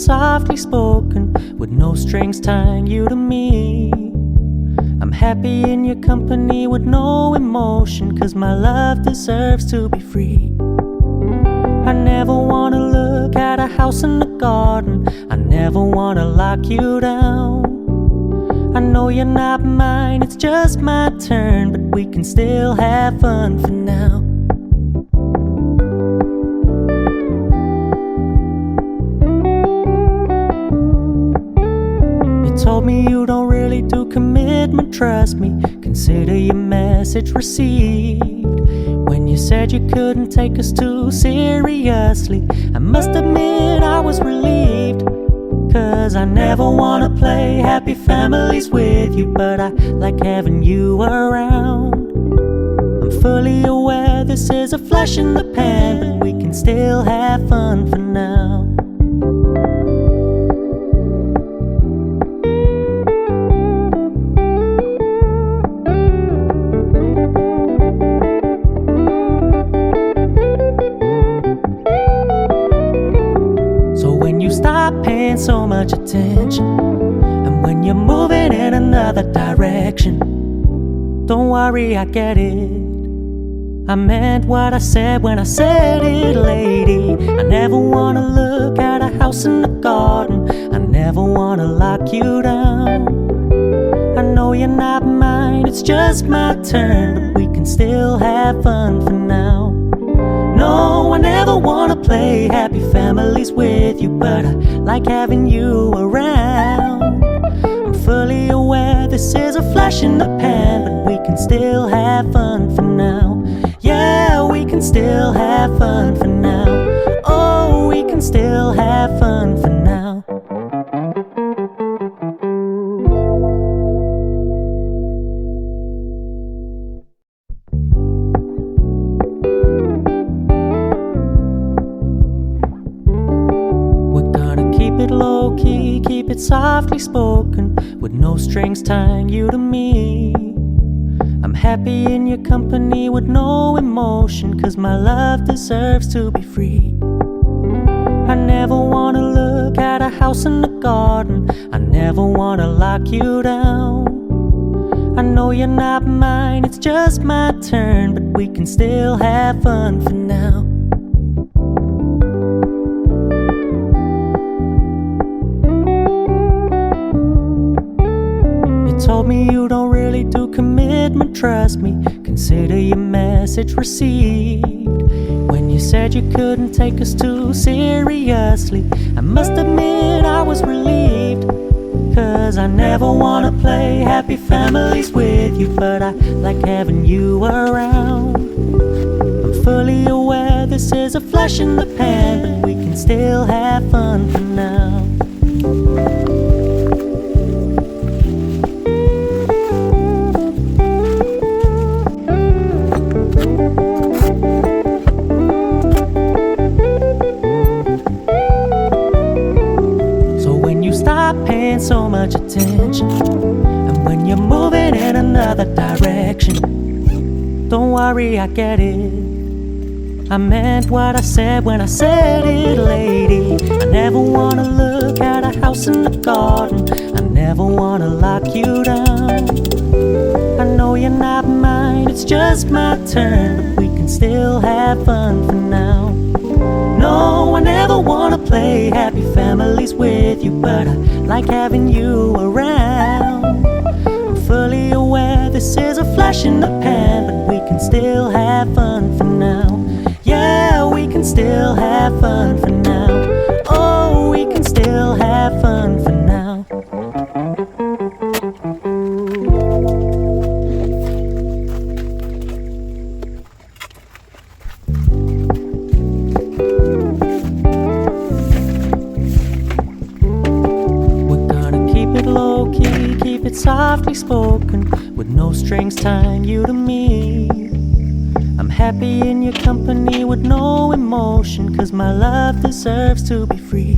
softly spoken, with no strings tying you to me. I'm happy in your company with no emotion, 'cause my love deserves to be free. I never wanna look at a house in the garden, I never wanna lock you down. I know you're not mine, it's just my turn, but we can still have fun for now. You told me you don't really do commitment, trust me, consider your message received. When you said you couldn't take us too seriously, I must admit I was relieved. 'Cause I never wanna play happy families with you, but I like having you around. I'm fully aware this is a flash in the pan, but we can still have fun for now. Stop paying so much attention, and when you're moving in another direction, don't worry, I get it. I meant what I said when I said it, lady. I never wanna look at a house in the garden, I never wanna lock you down. I know you're not mine, it's just my turn, but we can still have fun for now. No, I never wanna play happy families with you, but I like having you around. I'm fully aware this is a flash in the pan, but we can still have fun for now. Yeah, we can still have fun for now. Oh, we can still have fun for now. Low key, keep it softly spoken, with no strings tying you to me. I'm happy in your company with no emotion, 'cause my love deserves to be free. I never wanna look at a house in the garden, I never wanna lock you down. I know you're not mine, it's just my turn, but we can still have fun for now. Told me you don't really do commitment, trust me, consider your message received. When you said you couldn't take us too seriously, I must admit I was relieved. 'Cause I never wanna play happy families with you, but I like having you around. I'm fully aware this is a flash in the pan, but we can still have fun for now. Paying so much attention, and when you're moving in another direction, don't worry, I get it. I meant what I said when I said it, lady. I never wanna look at a house in the garden, I never wanna lock you down. I know you're not mine, it's just my turn, but we can still have fun for now. No, I never wanna play happy families with you, but I like having you around. I'm fully aware this is a flash in the pan, but we can still have fun for now. Yeah, we can still have fun for now. Oh, we can still have fun for now. Low key, keep it softly spoken, with no strings tying you to me. I'm happy in your company with no emotion, 'cause my love deserves to be free.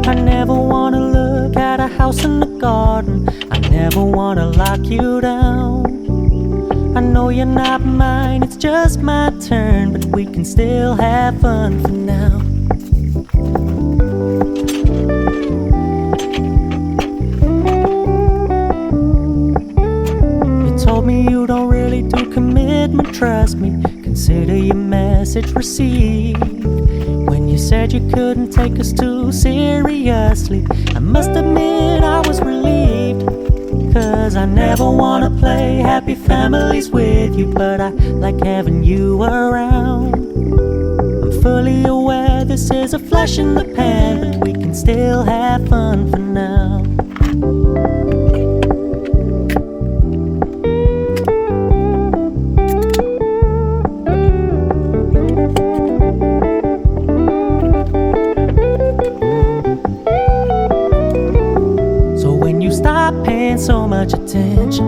I never wanna look at a house in the garden, I never wanna lock you down. I know you're not mine, it's just my turn, but we can still have fun for now. told me you don't really do commitment, trust me. Consider your message received. When you said you couldn't take us too seriously, I must admit I was relieved. Cause I never wanna play happy families with you, but I like having you around. I'm fully aware this is a flash in the pan, but we can still have fun for now. Stop paying so much attention,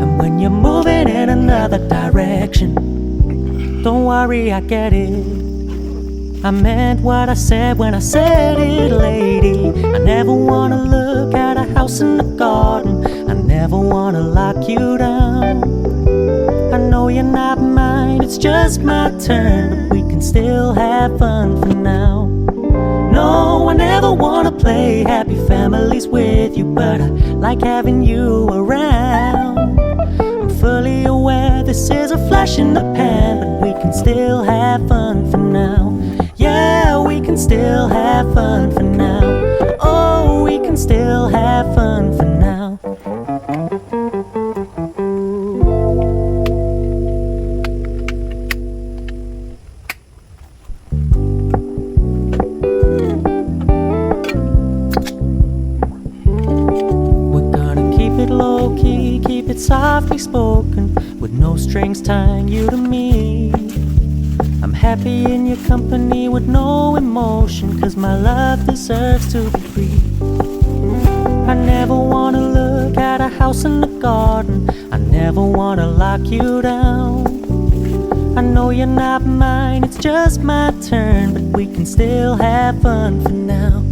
and when you're moving in another direction, don't worry, I get it. I meant what I said when I said it, lady. I never wanna look at a house in the garden. I never wanna lock you down. I know you're not mine, it's just my turn, but we can still have fun for now. No, I never wanna play happy families with you, but I like having you around. I'm fully aware this is a flash in the pan, but we can still have fun for now. Yeah, we can still have fun for now. Oh, we can still have fun for now. Low-key, keep it softly spoken, with no strings tying you to me. I'm happy in your company with no emotion, cause my love deserves to be free. I never wanna look at a house in the garden. I never wanna lock you down. I know you're not mine, it's just my turn, but we can still have fun for now.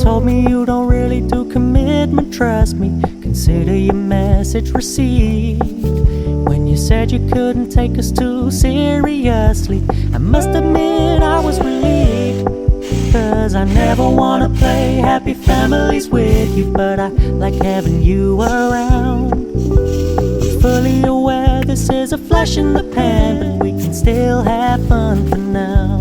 Told me you don't really do commitment, trust me. Consider your message received. When you said you couldn't take us too seriously, I must admit I was relieved. Cause I never wanna play happy families with you, but I like having you around. I'm fully aware this is a flash in the pan, but we can still have fun for now.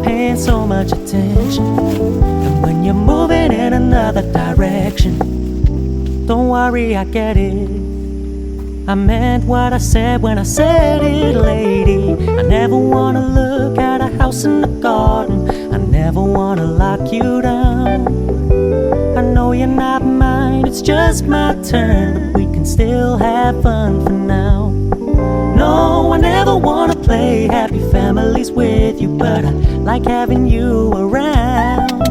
Paying so much attention, and when you're moving in another direction, don't worry, I get it. I meant what I said when I said it, lady. I never wanna look at a house in the garden. I never wanna lock you down. I know you're not mine, it's just my turn, but we can still have fun for now. No, I never wanna play happy families with you, but I like having you around.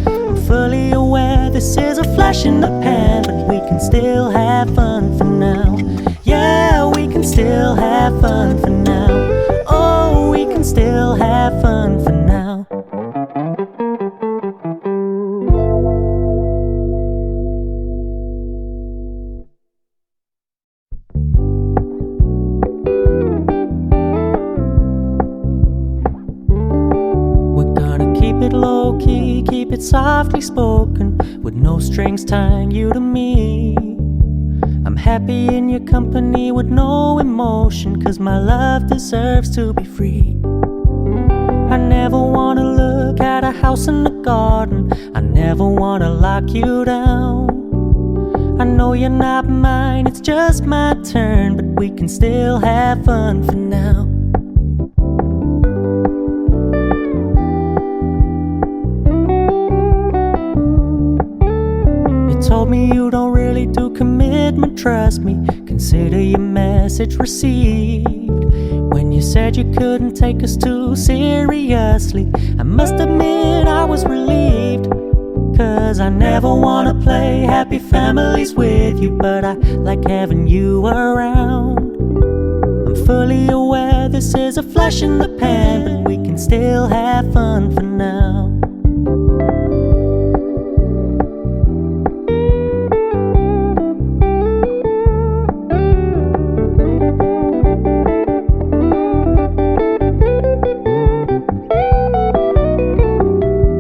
I'm fully aware this is a flash in the pan, but we can still have fun for now. Yeah, we can still have fun for now. Oh, we can still have fun for now. Keep it low-key, keep it softly spoken, with no strings tying you to me. I'm happy in your company with no emotion, cause my love deserves to be free. I never wanna look at a house in the garden. I never wanna lock you down. I know you're not mine, it's just my turn, but we can still have fun for now. Told me you don't really do commitment, trust me. Consider your message received. When you said you couldn't take us too seriously, I must admit I was relieved. Cause I never wanna play happy families with you, but I like having you around. I'm fully aware this is a flash in the pan, but we can still have fun for now.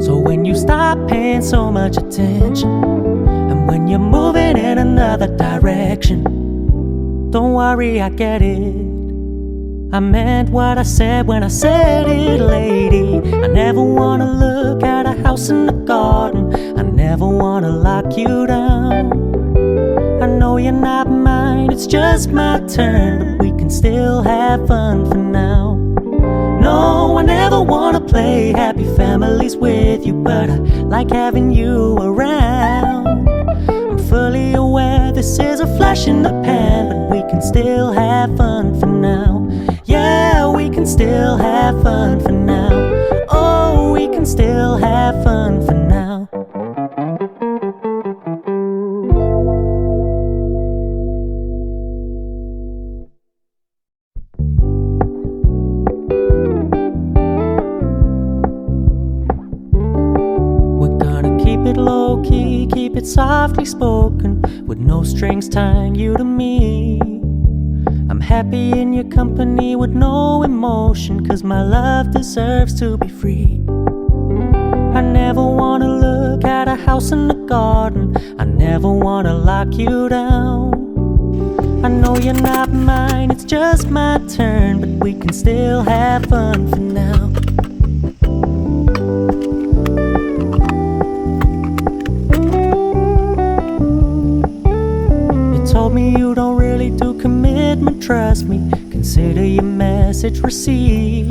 So when you stop paying so much attention, and when you're moving in another direction, don't worry, I get it. I meant what I said when I said it, lady. I never wanna look at a house in the garden. I never wanna lock you down. I know you're not mine, it's just my turn, but we can still have fun for now. No, I never wanna play happy families with you, but I like having you around. I'm fully aware this is a flash in the pan, but we can still have fun for now. Yeah, we can still have fun for now. Oh, we can still have fun for now. We're gonna keep it low-key, keep it softly spoken, with no strings tying you to me. I'm happy in your company with no emotion, 'cause my love deserves to be free. I never wanna look at a house in the garden. I never wanna lock you down. I know you're not mine, it's just my turn, but we can still have fun for now. Told me you don't really do commitment, trust me, consider your message received.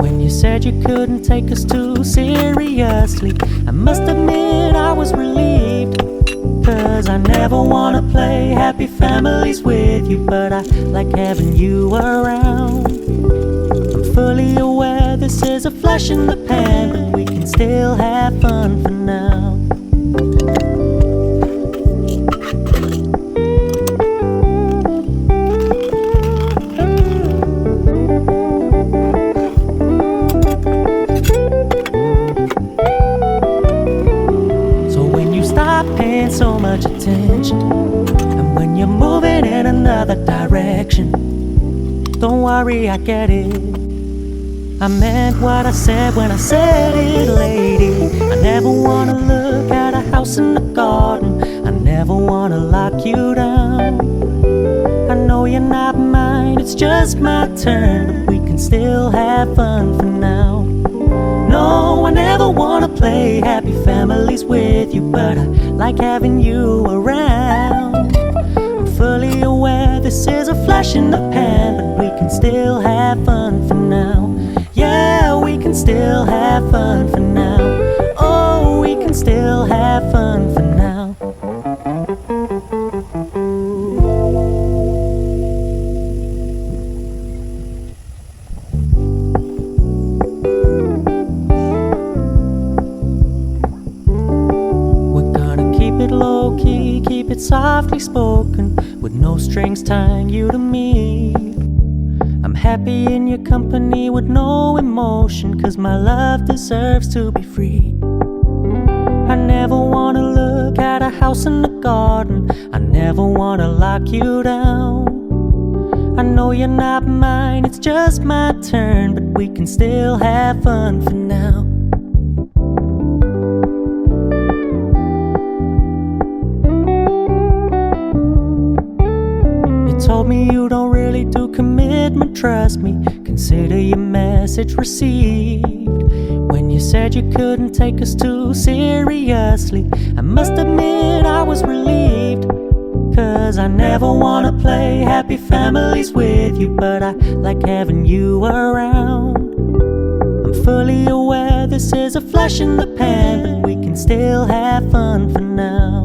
When you said you couldn't take us too seriously, I must admit I was relieved, 'cause I never wanna play happy families with you, but I like having you around. I'm fully aware this is a flash in the pan, but we can still have fun for now. Paying so much attention, and when you're moving in another direction, don't worry, I get it. I meant what I said when I said it, lady. I never wanna look at a house in the garden. I never wanna lock you down. I know you're not mine, it's just my turn, but we can still have fun for now. No, I never wanna play happy families with you, but I like having you around. I'm fully aware this is a flash in the pan, but we can still have fun for now. Yeah, we can still have fun for now. Oh, we can still have fun for now. Low-key, keep it softly spoken, with no strings tying you to me. I'm happy in your company with no emotion, 'cause my love deserves to be free. I never wanna look at a house in the garden. I never wanna lock you down. I know you're not mine, it's just my turn, but we can still have fun for now. Told me you don't really do commitment, trust me, consider your message received. When you said you couldn't take us too seriously, I must admit I was relieved, 'cause I never wanna play happy families with you, but I like having you around. I'm fully aware this is a flash in the pan, but we can still have fun for now.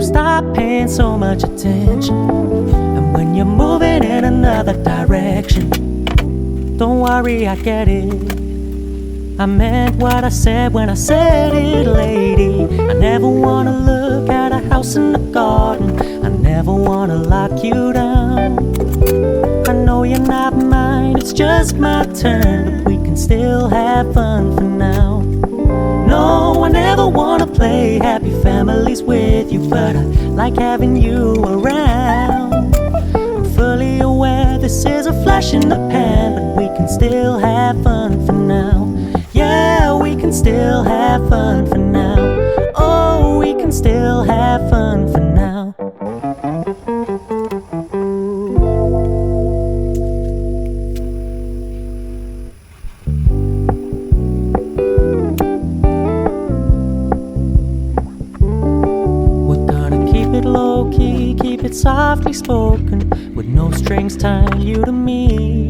Stop paying so much attention, and when you're moving in another direction, don't worry, I get it. I meant what I said when I said it, lady. I never wanna look at a house in the garden. I never wanna lock you down. I know you're not mine, it's just my turn, but we can still have fun for now. No, I never wanna play happy families with you, but I like having you around. I'm fully aware this is a flash in the pan, but we can still have fun for now. Yeah, we can still have fun for now. Oh, we can still have fun for now. We're gonna keep it low-key, keep it softly spoken, with no strings tying you to me.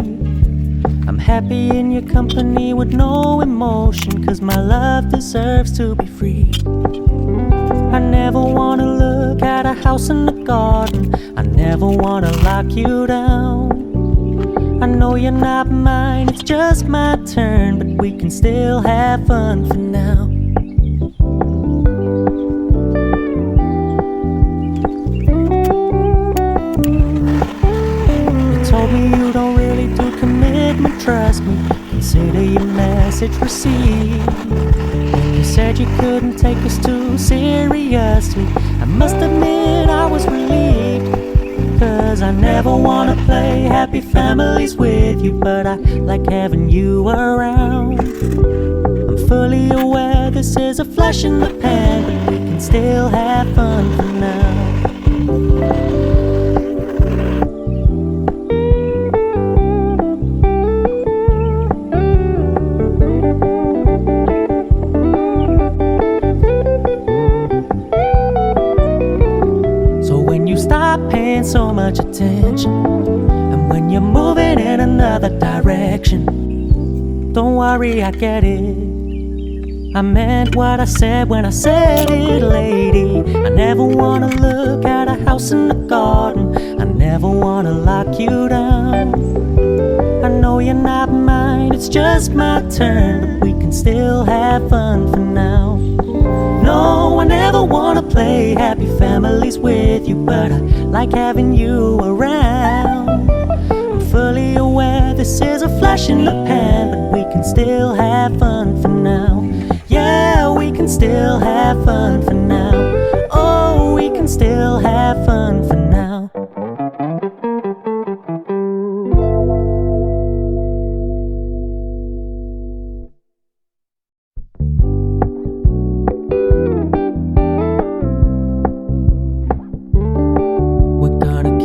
I'm happy in your company with no emotion, 'cause my love deserves to be free. I never wanna look at a house in the garden. I never wanna lock you down. I know you're not mine, it's just my turn, but we can still have fun for now. You told me you don't really do commitment, trust me, consider your message received. When you said you couldn't take us too seriously, I must admit I was relieved, 'cause I never wanna play happy families with you, but I like having you around. I'm fully aware this is a flash in the pan, but we can still have fun for now. Stop paying so much attention, and when you're moving in another direction, don't worry, I get it. I meant what I said when I said it, lady. I never wanna look at a house in the garden. I never wanna lock you down. I know you're not mine, it's just my turn, but we can still have fun for now. No, I never wanna play happy families with you, but I like having you around. I'm fully aware this is a flash in the pan, but we can still have fun for now. Yeah, we can still have fun for now. Oh, we can still have fun for now.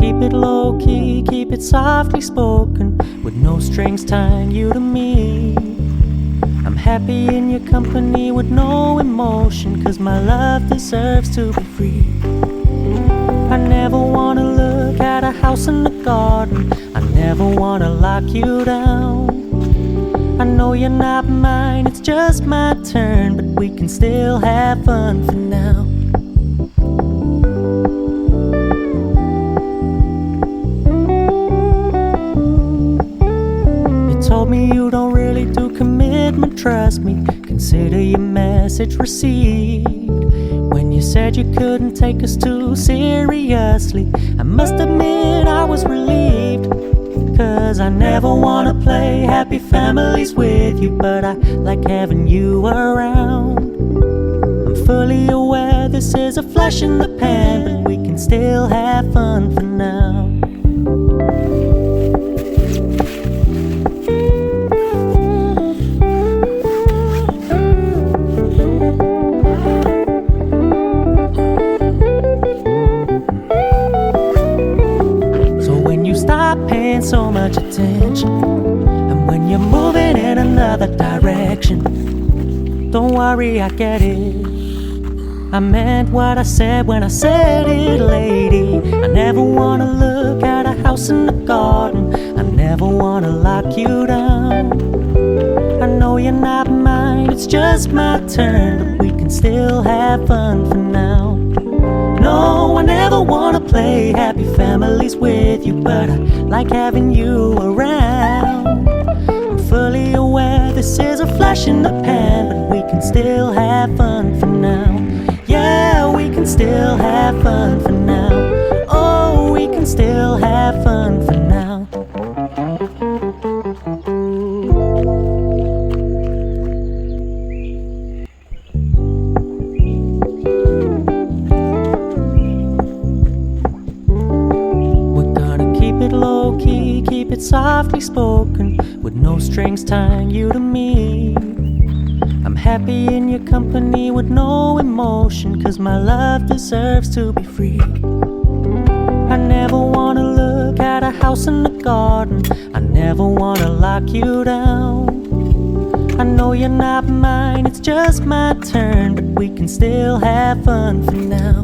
Keep it low-key, keep it softly spoken, with no strings tying you to me. I'm happy in your company with no emotion, 'cause my love deserves to be free. I never wanna look at a house in the garden. I never wanna lock you down. I know you're not mine, it's just my turn, but we can still have fun for now. Told me you don't really do commitment, trust me, consider your message received. When you said you couldn't take us too seriously, I must admit I was relieved, 'cause I never wanna play happy families with you, but I like having you around. I'm fully aware this is a flash in the pan, but we can still have fun for now. Stop paying so much attention, and when you're moving in another direction, don't worry, I get it. I meant what I said when I said it, lady. I never wanna look at a house in the garden. I never wanna lock you down. I know you're not mine, it's just my turn, but we can still have fun for now. No, I never wanna play happy families with you, but I like having you around. I'm fully aware this is a flash in the pan, but we can still have fun for now. Yeah, we can still have fun for now. Oh, we can still have fun for now. We're gonna keep it low key, keep it softly spoken, with no strings tying you to me. I'm happy in your company with no emotion, 'cause my love deserves to be free. I never wanna look at a house in the garden, I never wanna lock you down. I know you're not mine, it's just my turn, but we can still have fun for now.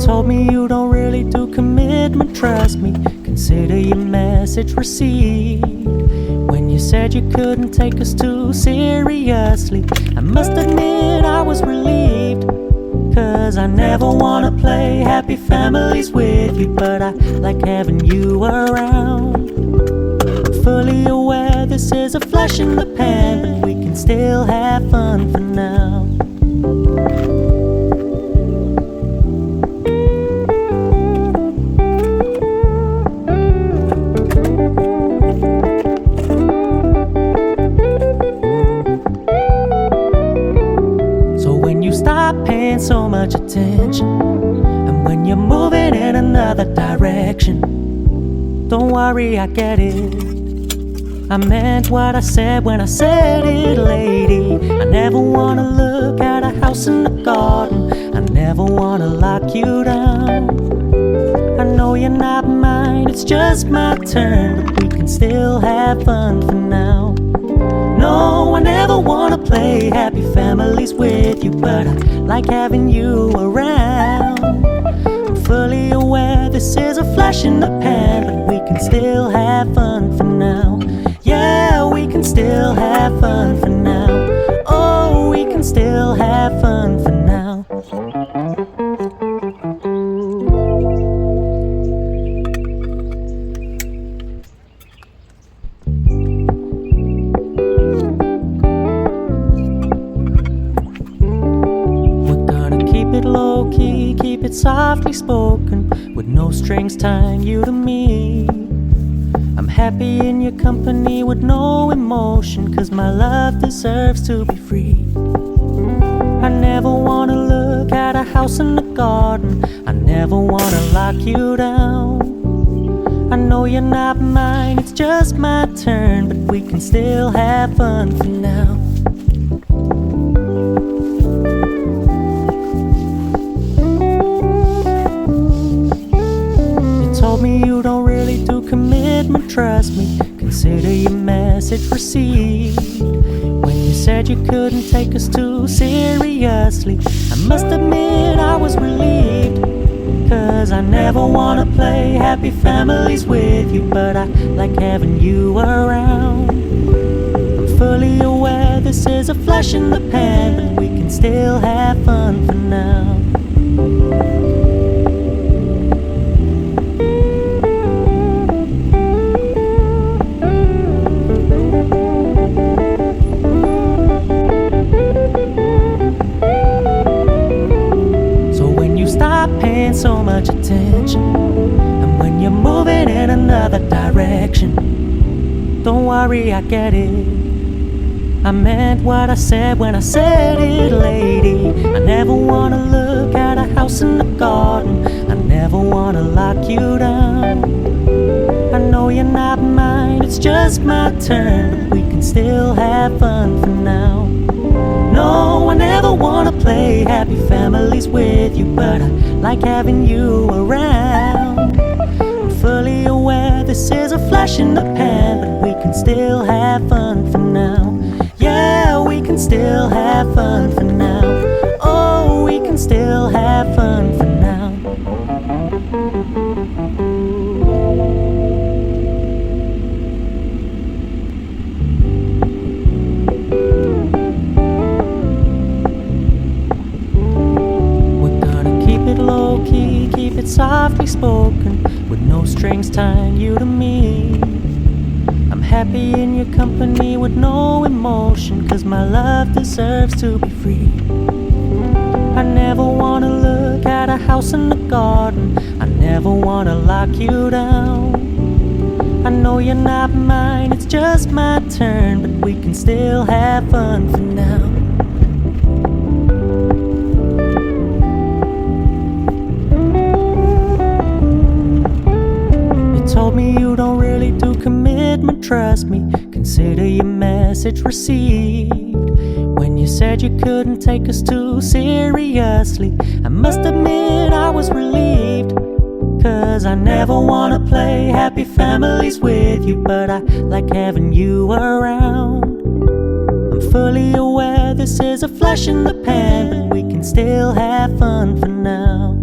Told me you don't really do commitment, trust me, consider your message received. When you said you couldn't take us too seriously, I must admit I was relieved. 'Cause I never wanna play happy families with you, but I like having you around. I'm fully aware this is a flash in the pan, but we can still have fun for now. Stop paying so much attention, and when you're moving in another direction, don't worry, I get it. I meant what I said when I said it, lady. I never wanna look at a house in the garden, I never wanna lock you down. I know you're not mine, it's just my turn, but we can still have fun for now. No, I never wanna play happy families with you, but I like having you around. I'm fully aware this is a flash in the pan, but we can still have fun for now. Yeah, we can still have fun for now. Oh, we can still have fun for now. Low key, keep it softly spoken, with no strings tying you to me. I'm happy in your company with no emotion, 'cause my love deserves to be free. I never wanna look at a house in the garden, I never wanna lock you down. I know you're not mine, it's just my turn, but we can still have fun for now. Told me you don't really do commitment, trust me, consider your message received. When you said you couldn't take us too seriously, I must admit I was relieved. 'Cause I never wanna play happy families with you, but I like having you around. I'm fully aware this is a flash in the pan, but we can still have fun for now. So much attention, and when you're moving in another direction, don't worry, I get it. I meant what I said when I said it, lady. I never wanna look at a house in the garden, I never wanna lock you down. I know you're not mine, it's just my turn, but we can still have fun for now. No, I never wanna play happy families with you, but I like having you around. I'm fully aware this is a flash in the pan, but we can still have fun for now. Yeah, we can still have fun for now. Oh, we can still have fun for now. Low key no strings tying you to me. I'm happy in your company with no emotion, 'cause my love deserves to be free. I never wanna look at a house in the garden, I never wanna lock you down. I know you're not mine, it's just my turn, but we can still have fun for now. You told me you don't really do commitment, trust me, consider your message received. When you said you couldn't take us too seriously, I must admit I was relieved. 'Cause I never wanna play happy families with you, but I like having you around. I'm fully aware this is a flash in the pan, but we can still have fun for now.